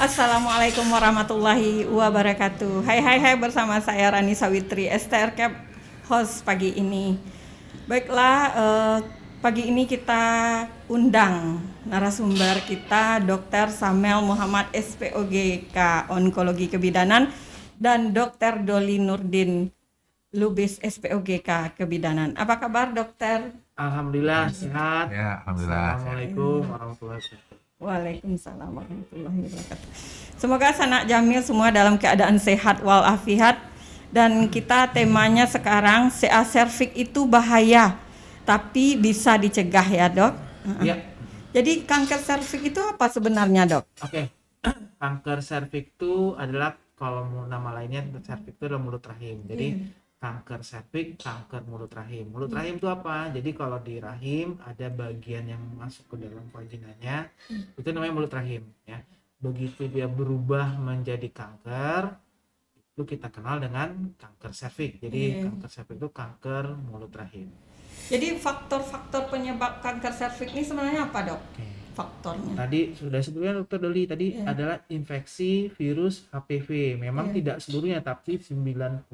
Assalamualaikum warahmatullahi wabarakatuh. Hai bersama saya Rani Sawitri STRCAP host pagi ini. Baiklah, pagi ini kita undang narasumber kita Dr. Samel Muhammad SPOGK Onkologi Kebidanan dan Dr. Doli Nurdin Lubis SPOGK Kebidanan. Apa kabar dokter? Alhamdulillah sehat. Ya, alhamdulillah. Assalamualaikum warahmatullahi wabarakatuh. Waalaikumsalam warahmatullahi wabarakatuh. Semoga sanak jamil semua dalam keadaan sehat walafiat. Dan kita temanya sekarang CA cervix itu bahaya, tapi bisa dicegah ya dok. Ya. Jadi kanker cervix itu apa sebenarnya dok? Oke. Kanker cervix itu adalah kalau nama lainnya cervix itu adalah mulut rahim. Jadi kanker cervix, kanker mulut rahim. Mulut rahim itu apa? Jadi kalau di rahim ada bagian yang masuk ke dalam vaginanya, itu namanya mulut rahim ya. Begitu dia berubah menjadi kanker, itu kita kenal dengan kanker cervix. Jadi kanker cervix itu kanker mulut rahim. Jadi faktor-faktor penyebab kanker cervix ini sebenarnya apa dok? Faktornya. Tadi sudah sebutkan Dokter Doli tadi adalah infeksi virus HPV. Memang tidak seluruhnya, tapi 98%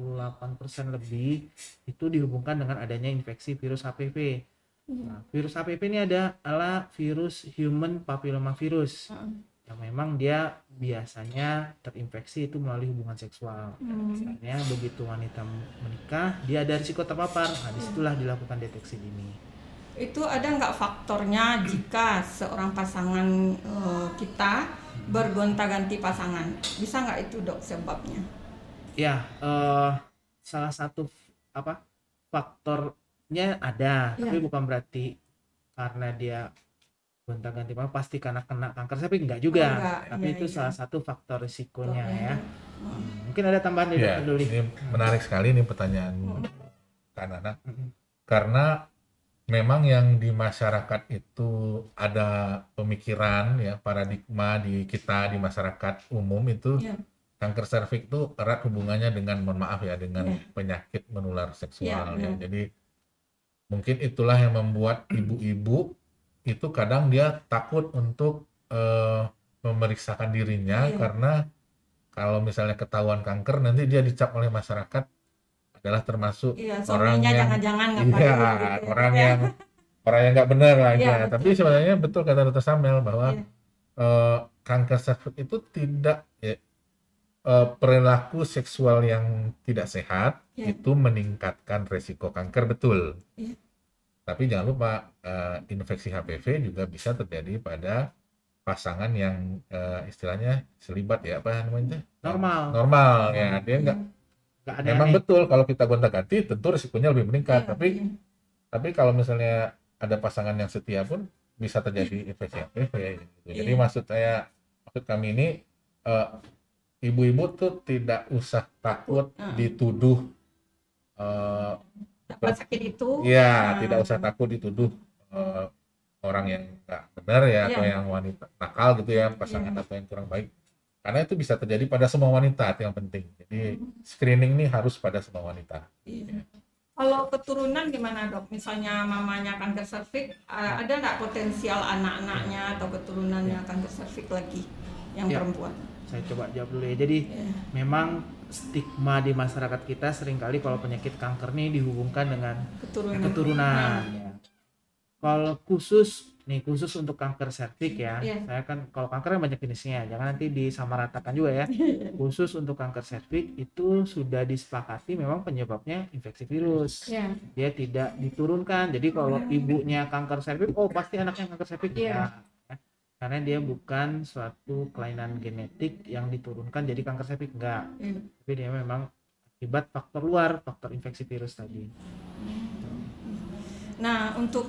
lebih itu dihubungkan dengan adanya infeksi virus HPV. Nah, virus HPV ini adalah virus human papillomavirus. Yang memang dia biasanya terinfeksi itu melalui hubungan seksual. Misalnya begitu wanita menikah, dia ada risiko terpapar. Nah, disitulah dilakukan deteksi dini. Itu ada nggak faktornya jika seorang pasangan kita bergonta-ganti pasangan? Bisa nggak itu dok sebabnya? Ya, salah satu faktornya ada, tapi bukan berarti karena dia gonta-ganti pasti karena kena kanker cervix enggak juga. Tapi itu salah satu faktor risikonya ya. Mungkin ada tambahan dari Dr. Doli. Ini menarik sekali nih pertanyaan Kak Nana. Karena memang yang di masyarakat itu ada pemikiran ya, paradigma di kita di masyarakat umum itu kanker serviks itu erat hubungannya dengan dengan penyakit menular seksual ya. Jadi mungkin itulah yang membuat ibu-ibu itu kadang dia takut untuk memeriksakan dirinya karena kalau misalnya ketahuan kanker nanti dia dicap oleh masyarakat adalah termasuk orang yang orang yang nggak benar lah ya. Tapi sebenarnya betul kata Dr. Samel bahwa kanker cervix itu tidak perilaku seksual yang tidak sehat itu meningkatkan resiko kanker betul. Tapi jangan lupa infeksi HPV juga bisa terjadi pada pasangan yang istilahnya selibat ya normal ya, dia nggak memang betul kalau kita gonta-ganti tentu risikonya lebih meningkat, tapi kalau misalnya ada pasangan yang setia pun bisa terjadi infeksi HPV gitu. Jadi maksud kami ini ibu-ibu tuh tidak usah takut dituduh sakit itu. Tidak usah takut dituduh orang yang nggak benar ya atau yang wanita nakal gitu ya, pasangan atau yang kurang baik. Karena itu bisa terjadi pada semua wanita, itu yang penting. Jadi screening ini harus pada semua wanita. Kalau keturunan gimana dok? Misalnya mamanya kanker serviks, ada nggak potensial anak-anaknya atau keturunannya kanker serviks lagi yang perempuan? Saya coba jawab dulu ya. Jadi memang stigma di masyarakat kita seringkali kalau penyakit kanker ini dihubungkan dengan keturunan. Kalau khusus untuk kanker serviks ya, saya kan kalau kanker banyak jenisnya, jangan nanti disamaratakan juga ya. Khusus untuk kanker serviks itu sudah disepakati memang penyebabnya infeksi virus. Dia tidak diturunkan. Jadi kalau ibunya kanker serviks, pasti anaknya kanker serviks ya. Karena dia bukan suatu kelainan genetik yang diturunkan jadi kanker serviks, enggak. Tapi dia memang akibat faktor luar, faktor infeksi virus tadi. Nah, untuk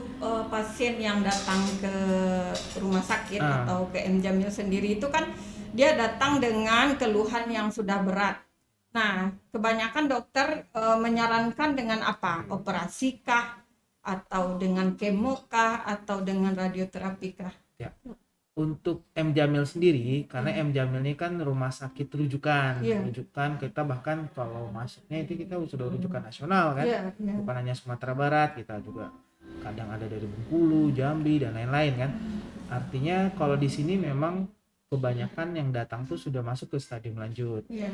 pasien yang datang ke rumah sakit atau ke M. Jamil sendiri itu kan dia datang dengan keluhan yang sudah berat. Nah, kebanyakan dokter menyarankan dengan apa? Operasi kah? Atau dengan kemo kah? Atau dengan radioterapi kah? Ya. Untuk M. Jamil sendiri, karena M. Jamil ini kan rumah sakit rujukan, kita bahkan kalau masuknya itu kita sudah rujukan nasional kan, bukan hanya Sumatera Barat, kita juga kadang ada dari Bengkulu, Jambi dan lain-lain kan. Artinya kalau di sini memang kebanyakan yang datang tuh sudah masuk ke stadium lanjut. Iya.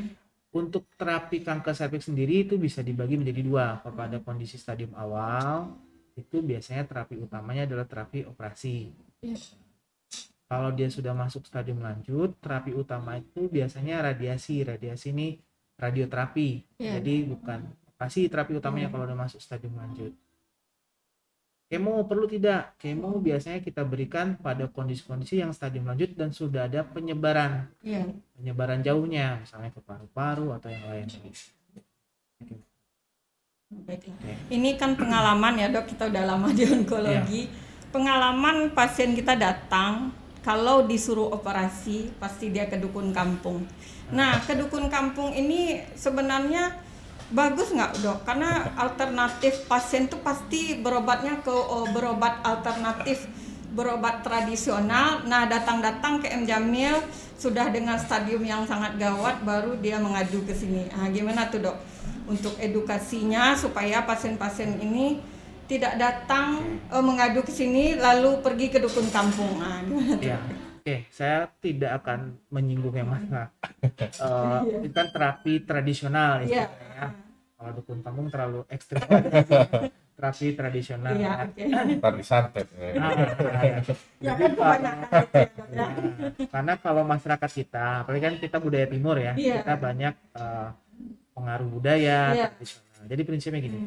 Untuk terapi kanker serviks sendiri itu bisa dibagi menjadi dua. Pada kondisi stadium awal itu biasanya terapi utamanya adalah terapi operasi. Iya. Kalau dia sudah masuk stadium lanjut, terapi utama itu biasanya radiasi. Radiasi ini radioterapi. Iya. Jadi bukan operasi terapi utamanya kalau udah masuk stadium lanjut. Kemo perlu tidak? Kemo biasanya kita berikan pada kondisi-kondisi yang stadium lanjut dan sudah ada penyebaran. Iya. Penyebaran jauhnya, misalnya ke paru-paru atau yang lain. Baiklah. Ini kan pengalaman ya, Dok, kita udah lama di onkologi. Pengalaman pasien kita datang, kalau disuruh operasi pasti dia ke dukun kampung. Nah, ke dukun kampung ini sebenarnya bagus nggak, Dok? Karena alternatif pasien tuh pasti berobatnya ke berobat alternatif, berobat tradisional. Nah, datang-datang ke M. Jamil sudah dengan stadium yang sangat gawat, baru dia mengadu ke sini. Nah, gimana tuh, Dok? Untuk edukasinya supaya pasien-pasien ini tidak datang mengadu ke sini lalu pergi ke dukun kampung. Nah, gimana tuh? Ya. Oke, saya tidak akan menyinggung yang mana. Itu kan terapi tradisional istilahnya. Kalau dukun kampung terlalu ekstrim. Terapi tradisional. Terapi santet. Ya kan kebanyakan itu ya. Karena kalau masyarakat kita, apalagi kan kita budaya timur ya, kita banyak pengaruh budaya tradisional. Jadi prinsipnya gini,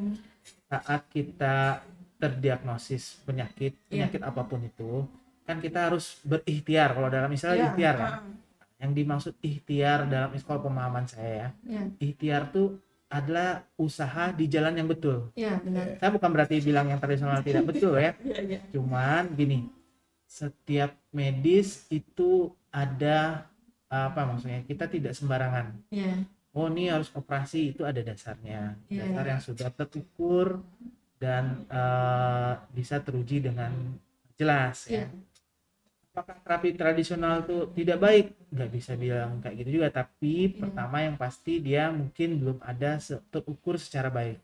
saat kita terdiagnosis penyakit apapun itu, kan kita harus berikhtiar. Kalau dalam istilah ikhtiar kan. Yang dimaksud ikhtiar dalam istilah pemahaman saya ikhtiar tuh adalah usaha di jalan yang betul. Iya, benar. Saya bukan berarti bilang yang tradisional tidak betul ya. Cuman gini, setiap medis itu ada maksudnya kita tidak sembarangan. Oh, ini harus operasi, itu ada dasarnya. Dasar yang sudah terukur dan bisa teruji dengan jelas ya. Apakah terapi tradisional itu tidak baik? Nggak bisa bilang kayak gitu juga, tapi pertama yang pasti dia mungkin belum ada terukur secara baik.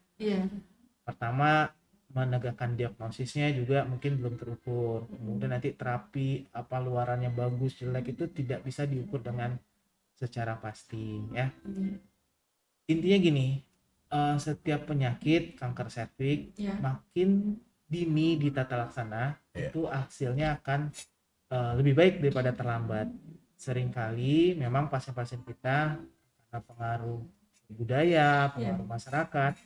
Pertama, menegakkan diagnosisnya juga mungkin belum terukur. Kemudian nanti terapi apa luarannya bagus jelek itu tidak bisa diukur dengan secara pasti ya. Intinya gini, setiap penyakit kanker serviks makin dini ditata laksana itu hasilnya akan lebih baik daripada terlambat. Seringkali memang pasien-pasien kita karena pengaruh budaya, pengaruh masyarakat,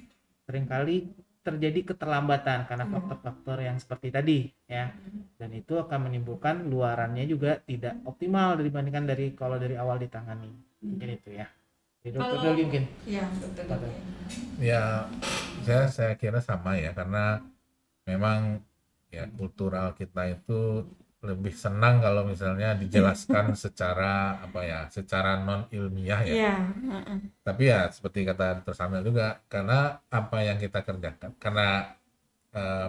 seringkali terjadi keterlambatan karena faktor-faktor yang seperti tadi ya. Dan itu akan menimbulkan luarannya juga tidak optimal dibandingkan kalau dari awal ditangani. Mungkin itu ya. Jadi Dokter Doli mungkin. Iya, Dokter Doli. Ya, saya kira sama ya, karena memang ya kultural kita itu lebih senang kalau misalnya dijelaskan secara secara non ilmiah ya. Tapi ya seperti kata Dr. Samuel juga, karena apa yang kita kerjakan, karena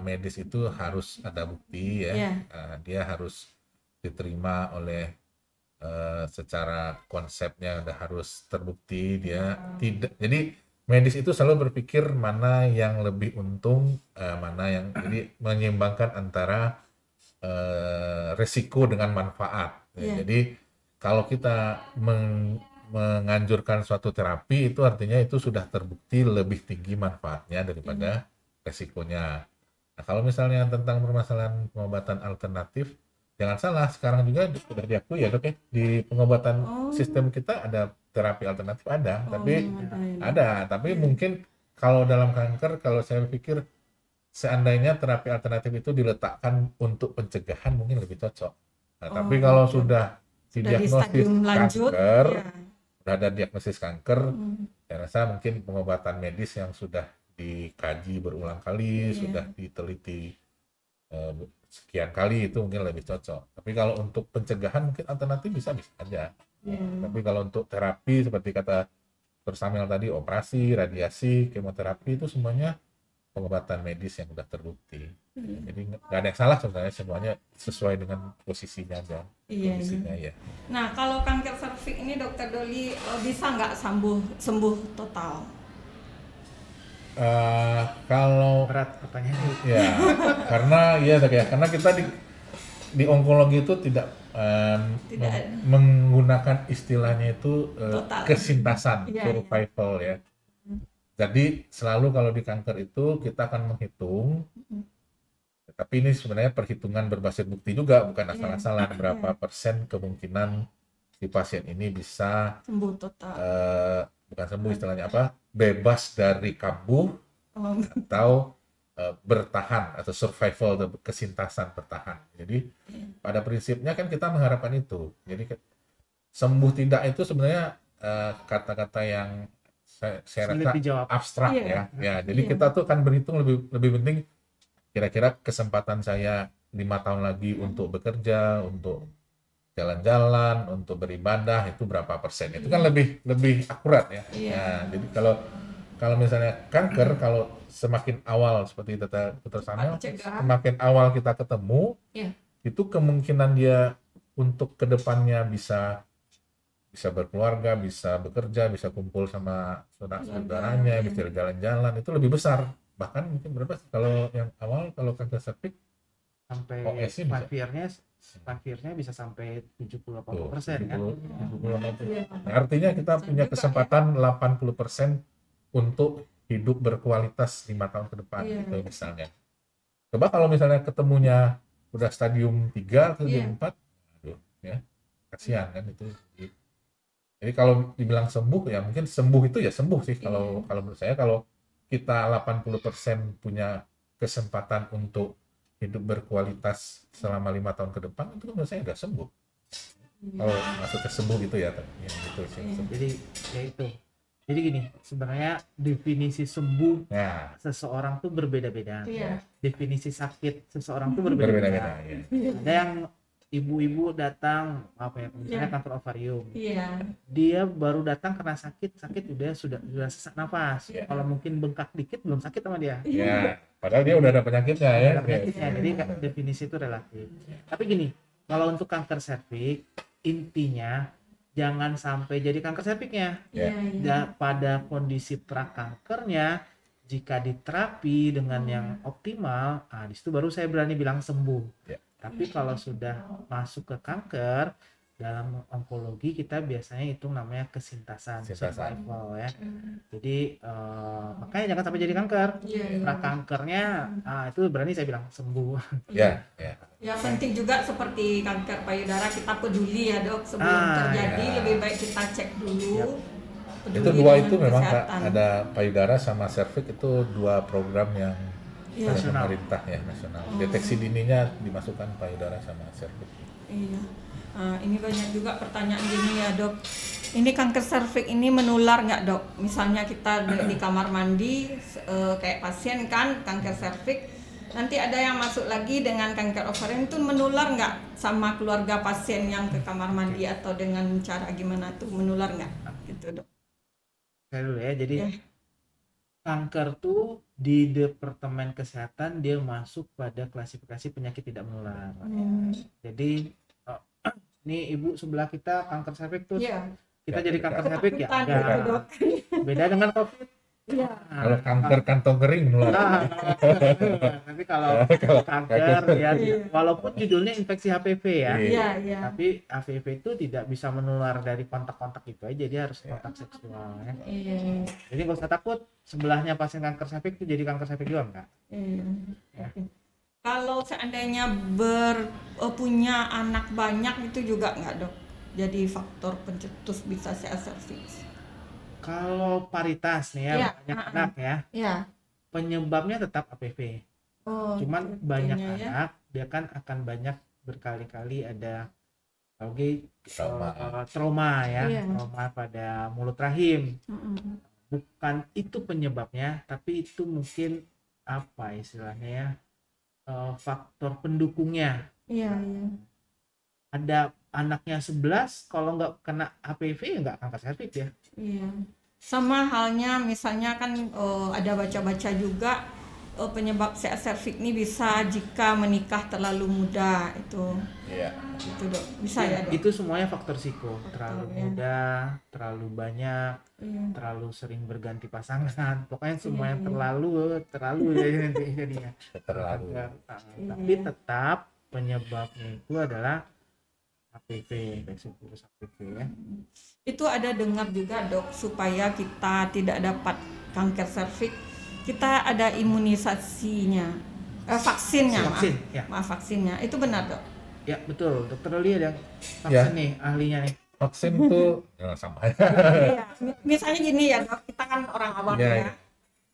medis itu harus ada bukti ya. Dia harus diterima oleh secara konsepnya udah harus terbukti, dia tidak. Jadi medis itu selalu berpikir mana yang lebih untung, mana yang jadi menyeimbangkan antara resiko dengan manfaat. Jadi kalau kita menganjurkan suatu terapi itu artinya itu sudah terbukti lebih tinggi manfaatnya daripada resikonya. Nah, kalau misalnya tentang permasalahan pengobatan alternatif, jangan salah, sekarang juga sudah diakui ya, Dok ya, di pengobatan sistem kita ada terapi alternatif tapi mungkin kalau dalam kanker, kalau saya pikir seandainya terapi alternatif itu diletakkan untuk pencegahan mungkin lebih cocok. Nah, tapi kalau sudah didiagnosis kanker, sudah ada diagnosis kanker, saya rasa mungkin pengobatan medis yang sudah dikaji berulang kali, sudah diteliti sekian kali itu mungkin lebih cocok. Tapi kalau untuk pencegahan mungkin alternatif bisa aja. Tapi kalau untuk terapi seperti kata Dr. Samuel tadi, operasi, radiasi, kemoterapi itu semuanya pengobatan medis yang sudah terbukti. Jadi nggak ada yang salah sebenarnya, semuanya sesuai dengan posisinya dan kondisinya ya. Nah, kalau kanker serviks ini Dokter Doli bisa nggak sembuh total? Kalau berat pertanyaannya ya karena kita di onkologi itu tidak menggunakan istilahnya itu kesintasan, survival ya. Jadi selalu kalau di kanker itu kita akan menghitung, tapi ini sebenarnya perhitungan berbasis bukti juga, bukan asal-asalan berapa persen kemungkinan si pasien ini bisa sembuh total. Bukan sembuh istilahnya apa, bebas dari kambuh atau bertahan atau survival atau kesintasan bertahan. Jadi pada prinsipnya kan kita mengharapkan itu. Jadi sembuh tidak itu sebenarnya kata-kata yang saya rasa abstrak ya. Jadi kita tuh akan berhitung lebih penting kira-kira kesempatan saya 5 tahun lagi untuk bekerja, untuk jalan-jalan, untuk beribadah itu berapa persen. Itu kan lebih akurat ya. Jadi kalau misalnya kanker, kalau semakin awal seperti Dr. Samuel, semakin awal kita ketemu, itu kemungkinan dia untuk kedepannya bisa berkeluarga, bisa bekerja, bisa kumpul sama saudara-saudaranya, bisa jalan-jalan, itu lebih besar. Bahkan mungkin berapa kalau yang awal, kalau kanker serviks sampai 5 year-nya bisa sampai 70-80% kan? Artinya kita punya kesempatan 80% untuk hidup berkualitas 5 tahun ke depan gitu misalnya. Coba kalau misalnya ketemunya udah stadium 3 atau stadium 4, aduh ya, kasihan kan itu. Jadi kalau dibilang sembuh ya mungkin sembuh itu ya sembuh sih kalau menurut saya. Kalau kita 80% punya kesempatan untuk hidup berkualitas selama 5 tahun ke depan, itu menurut saya udah sembuh. Kalau maksudnya sembuh gitu ya, gitu sih. Jadi ya itu. Jadi gini, sebenarnya definisi sembuh seseorang tuh berbeda-beda. Definisi sakit seseorang tuh berbeda-beda. Ada yang ibu-ibu datang misalnya kanker ovarium. Dia baru datang karena sakit sudah sesak nafas. Kalau mungkin bengkak dikit belum sakit sama dia. Padahal dia udah ada penyakitnya ya. Jadi definisi itu relatif. Tapi gini, kalau untuk kanker serviks intinya jangan sampai jadi kanker serviknya. Pada kondisi prakankernya, jika diterapi dengan yang optimal, di situ baru saya berani bilang sembuh. Tapi kalau sudah masuk ke kanker, dalam onkologi kita biasanya hitung namanya kesintasan, survival ya. Jadi makanya jangan sampai jadi kanker. Prakankernya itu berani saya bilang sembuh. Ya penting juga seperti kanker payudara, kita peduli ya dok, sebelum terjadi lebih baik kita cek dulu. Itu dua itu memang ada payudara sama serviks, itu dua program yang pemerintah ya nasional. Deteksi dininya dimasukkan payudara sama serviks. Ini banyak juga pertanyaan gini ya dok. Ini kanker serviks ini menular nggak dok? Misalnya kita di kamar mandi kayak pasien kan kanker serviks, nanti ada yang masuk lagi dengan kanker ovarium, itu menular nggak sama keluarga pasien yang ke kamar mandi atau dengan cara gimana tuh, menular nggak? Gitu dok. Saya dulu ya. Jadi kanker tuh di Departemen Kesehatan dia masuk pada klasifikasi penyakit tidak menular. Jadi ini ibu sebelah kita kanker serviks tuh. Kita jadi kanker serviks ya. Beda dengan COVID. Kalau kanker kantong kering menular. Tapi kalau kanker ya, walaupun judulnya infeksi HPV ya. Tapi HPV itu tidak bisa menular dari kontak-kontak itu aja, dia harus kontak seksual ya. Jadi nggak usah takut sebelahnya pasien kanker serviks itu jadi kanker serviks juga enggak. Kalau seandainya punya anak banyak itu juga nggak dok? Jadi faktor pencetus bisa CA-cervix. Kalau paritas nih ya, banyak anak ya, penyebabnya tetap HPV. Cuman banyak anak dia kan akan banyak berkali-kali ada trauma ya, trauma pada mulut rahim. Bukan itu penyebabnya, tapi itu mungkin apa istilahnya ya, faktor pendukungnya. Ada anaknya 11, kalau nggak kena HPV ya nggak kanker serviks ya. Sama halnya misalnya kan ada baca-baca juga penyebab CA-cervix ini bisa jika menikah terlalu muda itu. Itu dok, bisa ya dok? Itu semuanya faktor risiko, terlalu muda, terlalu banyak, terlalu sering berganti pasangan, pokoknya semuanya terlalu ya jadinya. Terlalu. Tapi tetap penyebabnya itu adalah HPV, infeksi virus HPV ya. Itu ada dengar juga dok, supaya kita tidak dapat kanker serviks, kita ada imunisasinya, vaksinnya, Vaksin, ya. maaf vaksinnya, itu benar dok? Ya betul, dokter Loli ada vaksin Ya. nih, ahlinya nih. Vaksin tuh ya sama ya. Iya, misalnya gini ya dok, kita kan orang awam Iya, ya, iya.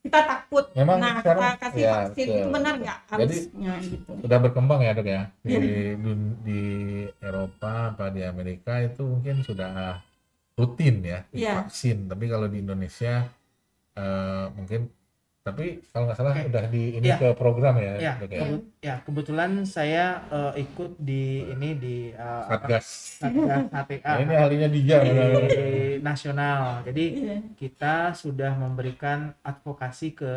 kita takut, Memang nah sekarang, kita kasih ya, vaksin betul. itu benar nggak Jadi, harusnya gitu? Udah berkembang ya dok ya di Eropa apa di Amerika itu mungkin sudah rutin ya Iya. vaksin, tapi kalau di Indonesia mungkin, tapi kalau nggak salah udah di ini Iya. ke program ya Ya, dok ya. ya kebetulan saya ikut di ini di Satgas. Satgas HTA Nah, ini ahlinya dia. di nasional. Jadi Iya. kita sudah memberikan advokasi ke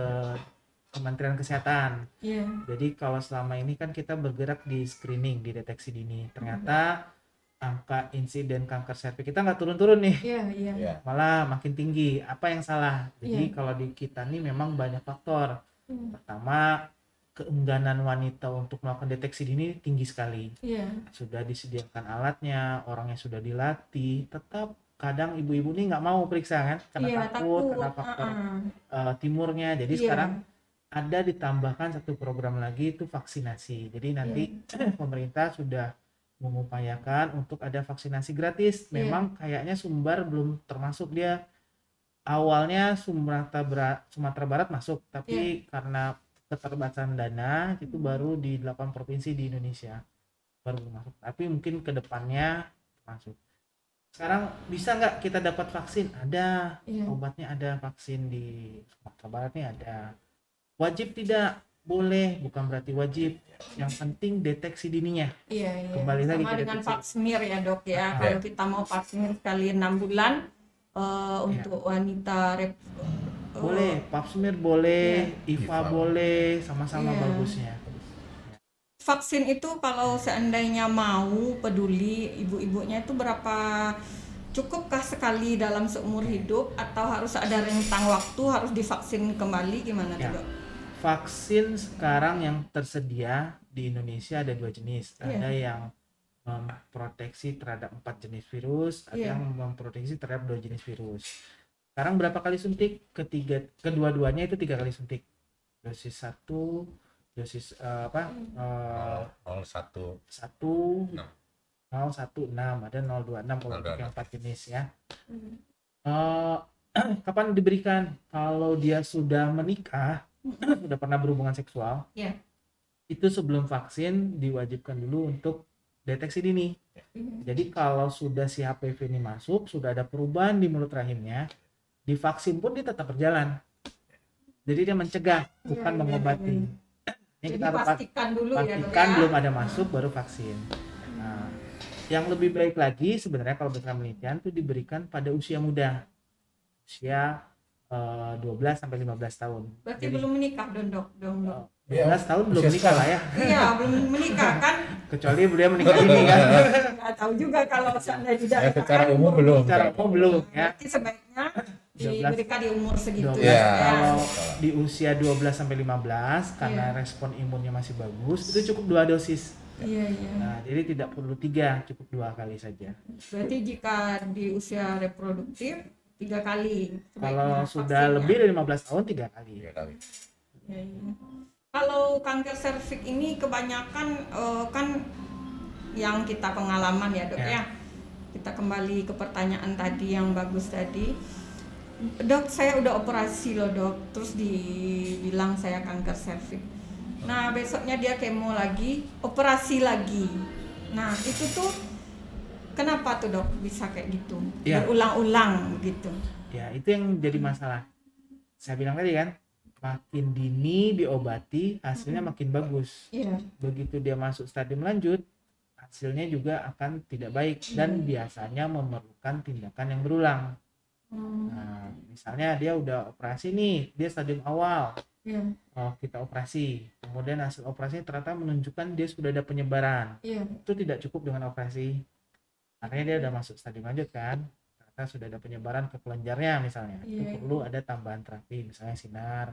Kementerian Kesehatan. Iya. Jadi kalau selama ini kan kita bergerak di screening, di deteksi dini. Ternyata angka insiden kanker serviks kita nggak turun-turun nih, Iya, iya. Ya. malah makin tinggi. Apa yang salah? Jadi Iya. kalau di kita nih memang banyak faktor. Hmm. Pertama, keengganan wanita untuk melakukan deteksi dini tinggi sekali. Iya. Sudah disediakan alatnya, orangnya sudah dilatih, tetap kadang ibu-ibu nih nggak mau periksa kan, karena Iya, takut, karena takut. faktor Uh-uh. timurnya. Jadi Iya. sekarang ada ditambahkan satu program lagi itu vaksinasi. Jadi nanti pemerintah sudah mengupayakan untuk ada vaksinasi gratis. Iya. Memang kayaknya Sumbar belum termasuk, dia awalnya Sumatera Barat masuk, tapi karena keterbatasan dana itu baru di 8 provinsi di Indonesia baru masuk. Tapi mungkin kedepannya masuk. Sekarang bisa nggak kita dapat vaksin? Ada, Iya. obatnya ada, vaksin di Sumatera Barat nih ada. Wajib tidak? Boleh, bukan berarti wajib. Yang penting deteksi dininya. Iya, iya. Kembali lagi Sama ke dengan deteksi. Pap smear ya dok ya. Ah. Kalau kita mau Pap smear sekali 6 bulan untuk wanita Boleh, Pap smear boleh, IVA IVA. boleh, sama-sama Iya. bagusnya. vaksin itu kalau seandainya mau peduli ibu-ibunya itu berapa, cukupkah sekali dalam seumur hidup atau harus ada rentang waktu harus divaksin kembali, gimana Ya. tuh dok? Vaksin sekarang yang tersedia di Indonesia ada 2 jenis. Iya. Ada yang memproteksi terhadap 4 jenis virus, ada Iya. yang memproteksi terhadap 2 jenis virus. Sekarang berapa kali suntik? Kedua-duanya itu 3 kali suntik. Dosis 1, dosis 01. 1, 016, ada 026 kalau untuk 026. yang 4 jenis ya. Hmm. Kapan diberikan? Kalau dia sudah menikah, sudah pernah berhubungan seksual, Iya. itu sebelum vaksin diwajibkan dulu untuk deteksi dini. Jadi kalau sudah si HPV ini masuk, sudah ada perubahan di mulut rahimnya, divaksin pun dia tetap berjalan. Jadi dia mencegah, bukan Iya, mengobati. iya. Ini Jadi kita harus pastikan dulu ya dok pastikan ya. belum ada masuk baru vaksin. Nah, yang lebih baik lagi sebenarnya kalau berdasarkan penelitian itu diberikan pada usia muda, usia 12 sampai 15 tahun. Berarti Jadi belum menikah dok. 12 tahun belum Usia menikah lah ya, Iya, belum menikah kan? kecuali dia menikah dini kan. Nggak tahu juga kalau seandainya tidak Ya, nikah secara kan, umum belum. Secara umum belum ya. Berarti sebaiknya 12. diberikan di umur segitu 12. Iya. Kalau di usia 12 sampai 15 karena Iya. respon imunnya masih bagus, itu cukup 2 dosis. Iya, iya. Nah, jadi tidak perlu 3, cukup 2 kali saja. Berarti jika di usia reproduktif 3 kali. Kalau sebaiknya sudah vaksinnya. lebih dari 15 tahun 3 kali. 3 kali. Iya, iya. Kalau kanker serviks ini kebanyakan kan yang kita pengalaman ya dok Ya. ya. Kita kembali ke pertanyaan tadi yang bagus tadi. Dok, saya udah operasi loh dok, terus dibilang saya kanker serviks. Nah besoknya dia kemo lagi, operasi lagi. Nah itu tuh kenapa tuh dok bisa kayak gitu, Ya. berulang-ulang gitu? Ya, itu yang jadi masalah. Saya bilang tadi kan, makin dini diobati, hasilnya makin bagus. Iya. Begitu dia masuk stadium lanjut, hasilnya juga akan tidak baik dan biasanya memerlukan tindakan yang berulang. Nah, misalnya dia udah operasi nih, dia stadium awal, Iya. kita operasi, kemudian hasil operasinya ternyata menunjukkan dia sudah ada penyebaran. Iya. Itu tidak cukup dengan operasi, artinya dia udah masuk stadium lanjut kan, ternyata sudah ada penyebaran ke kelenjarnya misalnya. Itu Iya. perlu ada tambahan terapi, misalnya sinar,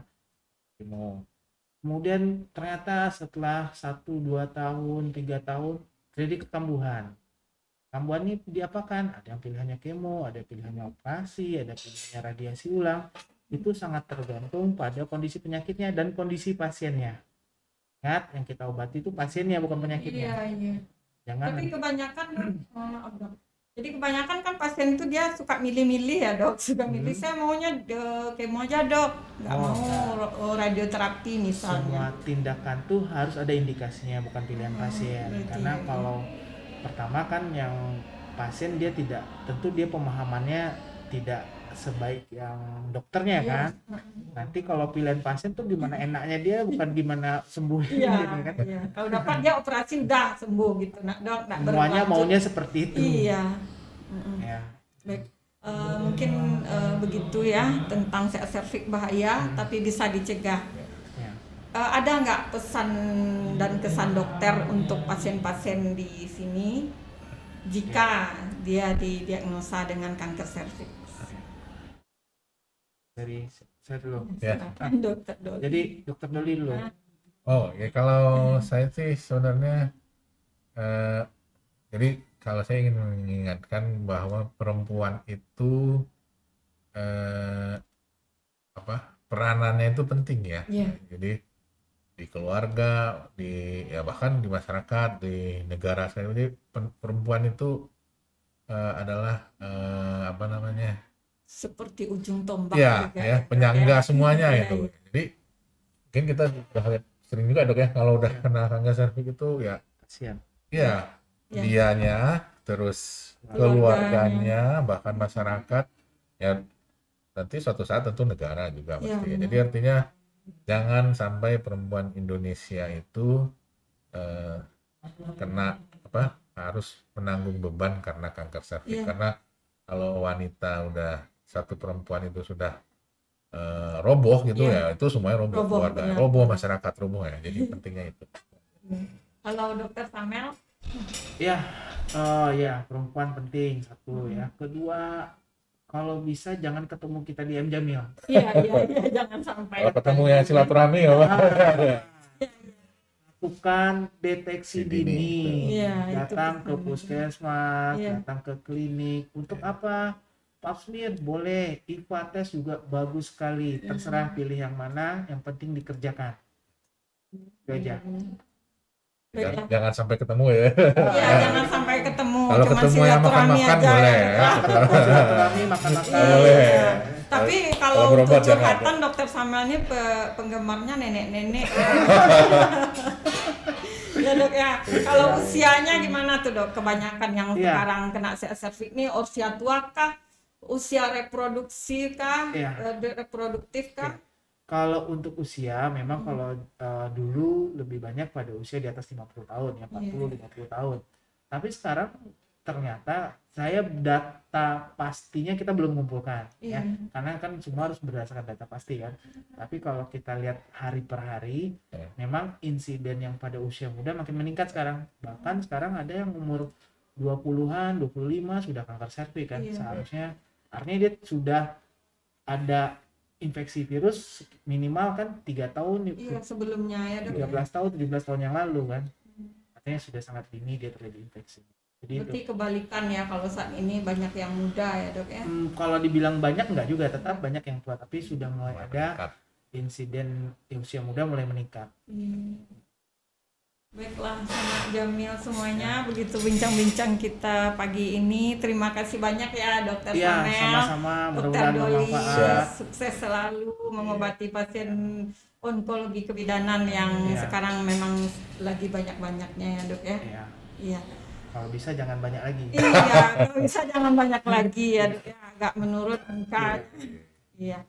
kemo. Kemudian ternyata setelah 1-2 tahun, 3 tahun terjadi kekambuhan. Kambuhan ini diapakan? Ada yang pilihannya kemo, ada pilihannya operasi, ada pilihannya radiasi ulang. Itu sangat tergantung pada kondisi penyakitnya dan kondisi pasiennya. Ingat, yang kita obati itu pasiennya bukan penyakitnya. Iya. Jangan. Tapi kebanyakan maaf dok. Jadi kebanyakan kan pasien itu dia suka milih-milih ya dok, suka milih saya maunya kemo aja dok, nggak mau radioterapi misalnya. Semua tindakan tuh harus ada indikasinya, bukan pilihan pasien. Karena kalau pertama kan yang pasien dia tidak, tentu dia pemahamannya tidak sebaik yang dokternya kan. Nanti kalau pilihan pasien tuh gimana enaknya dia, bukan gimana sembuhnya kan. Kalau dapat dia operasi udah sembuh gitu nak dok, semuanya maunya seperti itu. Iya. Ya. Baik. Mungkin begitu ya tentang serviks bahaya tapi bisa dicegah. Ada nggak pesan dan kesan dokter untuk pasien-pasien di sini jika dia didiagnosa dengan kanker serviks? Dari saya dulu. Ya. Dokter Doli. Jadi dokter Doli dulu. Oh ya, kalau saya sih sebenarnya jadi kalau saya ingin mengingatkan bahwa perempuan itu peranannya itu penting ya. Jadi di keluarga, bahkan di masyarakat, di negara saya, jadi perempuan itu adalah seperti ujung tombak juga, penyangga semuanya gitu. Jadi mungkin kita udah lihat sering juga dok ya, kalau udah kena kanker serviks itu ya kasihan. Iya, dianya, terus keluarganya, bahkan masyarakat, ya nanti suatu saat tentu negara juga pasti. Jadi artinya jangan sampai perempuan Indonesia itu harus menanggung beban karena kanker serviks. Karena kalau wanita satu perempuan itu sudah roboh gitu ya, itu semuanya roboh keluarga, roboh masyarakat, roboh ya. Jadi pentingnya itu. Kalau dokter Samel? Ya, perempuan penting satu ya. Kedua, kalau bisa jangan ketemu kita di M Jamil. Iya, jangan sampai. Kalau ketemu yang silaturahmi ya Pak. Lakukan deteksi dini. Datang ke puskesmas, datang ke klinik. Untuk apa? Pap smear boleh, IVA tes juga bagus sekali. Terserah pilih yang mana, yang penting dikerjakan. Itu aja. Jangan sampai ketemu ya. Iya, jangan sampai ketemu. Kalau ketemu yang makan-makan boleh ya. Silaturahmi makan-makan. Boleh. Tapi kalau untuk curhatan dokter Samel ini penggemarnya nenek-nenek. Ya dok ya. Kalau usianya gimana tuh dok? Kebanyakan yang sekarang kena serviks ini usia tua kah? Usia reproduksi kah? Reproduktif kah? Kalau untuk usia memang kalau dulu lebih banyak pada usia di atas 50 tahun ya, 40-50 tahun. Tapi sekarang ternyata data pastinya kita belum mengumpulkan ya. Karena kan semua harus berdasarkan data pasti kan. Tapi kalau kita lihat hari per hari memang insiden yang pada usia muda makin meningkat sekarang. Bahkan sekarang ada yang umur 20-an, 25 sudah kanker serviks kan. Seharusnya artinya dia sudah ada infeksi virus minimal kan 3 tahun sebelumnya ya dok. 13 tahun, 17 tahun yang lalu kan. Artinya sudah sangat dini dia terjadi infeksi. Jadi berarti kebalikan ya kalau saat ini banyak yang muda ya dok ya. Kalau dibilang banyak enggak juga, tetap banyak yang tua, tapi sudah mulai ada insiden di usia muda mulai meningkat. Baiklah Sanak Jamil semuanya, begitu bincang-bincang kita pagi ini. Terima kasih banyak ya dokter Samel. Sama-sama, Dokter Doli, bermanfaat. sukses selalu mengobati pasien onkologi kebidanan yang sekarang memang lagi banyak-banyaknya ya dok ya. Iya. Kalau bisa jangan banyak lagi. Iya, kalau bisa jangan banyak lagi ya dok ya, agak menurut angka. Iya.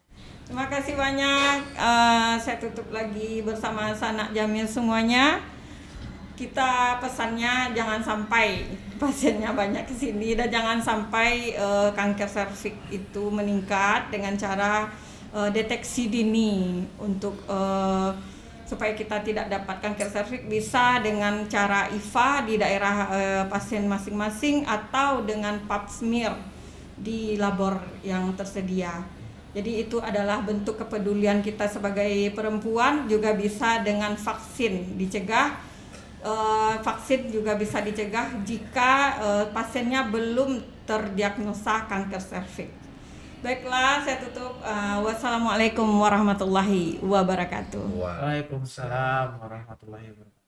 Terima kasih banyak. Saya tutup lagi bersama Sanak Jamil semuanya. Kita pesannya jangan sampai pasiennya banyak ke sini dan jangan sampai kanker serviks itu meningkat dengan cara deteksi dini untuk supaya kita tidak dapat kanker serviks bisa dengan cara IVA di daerah pasien masing-masing atau dengan pap smear di labor yang tersedia. Jadi itu adalah bentuk kepedulian kita sebagai perempuan, juga bisa dengan vaksin dicegah. Vaksin juga bisa dicegah jika pasiennya belum terdiagnosa kanker serviks. Baiklah, saya tutup. Wassalamualaikum warahmatullahi wabarakatuh. Waalaikumsalam warahmatullahi wabarakatuh.